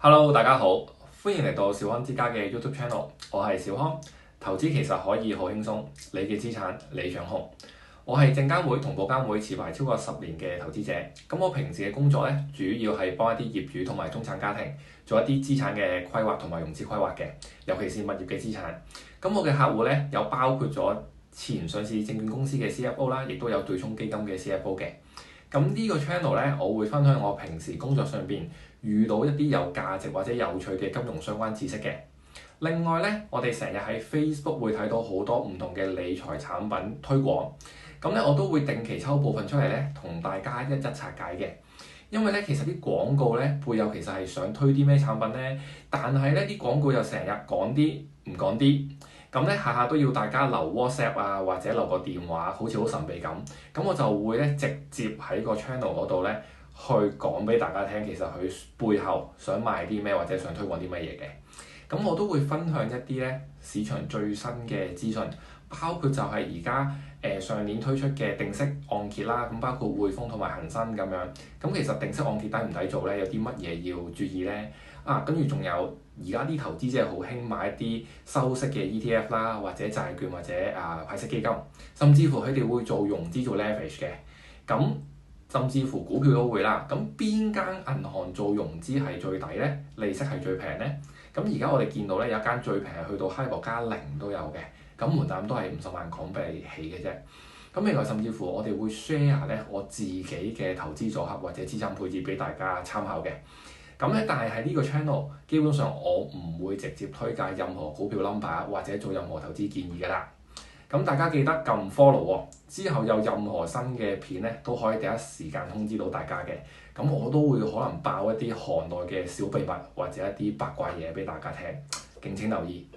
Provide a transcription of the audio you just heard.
Hello，大家好，歡迎嚟到小康之家嘅 YouTube Channel，我係小康。投資其實可以好輕鬆，你嘅資產你掌控。我係證監會同保監會持牌超過10年嘅投資者。咁我平時嘅工作咧，主要係幫一啲業主同埋中產家庭做一啲資產嘅規劃同埋融資規劃嘅，尤其是物業嘅資產。咁我嘅客戶咧，有包括咗前上市證券公司嘅 CFO 啦，亦都有對沖基金嘅 CFO 嘅。咁呢個 channel 咧，我會分享我平時工作上邊遇到一啲有價值或者有趣嘅金融相關知識嘅。另外咧，我哋成日喺 Facebook 會睇到好多唔同嘅理財產品推廣，咁咧我都會定期抽部分出嚟咧，同大家一拆解嘅。因為咧，其實啲廣告咧背後其實係想推啲咩產品咧，但係咧啲廣告又成日講啲唔講啲，咁咧下下都要大家留 WhatsApp 啊，或者留個電話，好似好神秘咁。咁我就會咧直接喺個 channel 嗰度咧去講俾大家聽，其實佢背後想賣啲咩或者想推廣啲乜嘢嘅。咁我都會分享一啲咧市場最新嘅資訊，包括就係而家上年推出嘅定息按揭啦，咁包括匯豐同埋恒生咁樣。咁其實定息按揭抵唔抵做咧？有啲乜嘢要注意咧？跟住仲有而家啲投資者好興買一啲收息嘅 ETF 啦，或者債券或者派息基金，甚至乎佢哋會做融資做 leverage 嘅。咁甚至乎股票都會啦。咁邊間銀行做融資係最抵咧？利息係最平咧？咁而家我哋見到咧有一間最平係去到 HIBOR加0都有嘅，咁門檻都係50萬港幣起嘅啫。咁另外甚至乎我哋會 share 咧我自己嘅投資組合或者資產配置俾大家參考嘅。咁咧，但係喺呢個 channel 基本上我唔會直接推介任何股票 number 或者做任何投資建議㗎啦。咁大家記得撳 follow 喎，之後有任何新嘅片咧都可以第一時間通知到大家嘅。咁我都會可能爆一啲行內嘅小秘密或者一啲八卦嘢俾大家聽，敬請留意。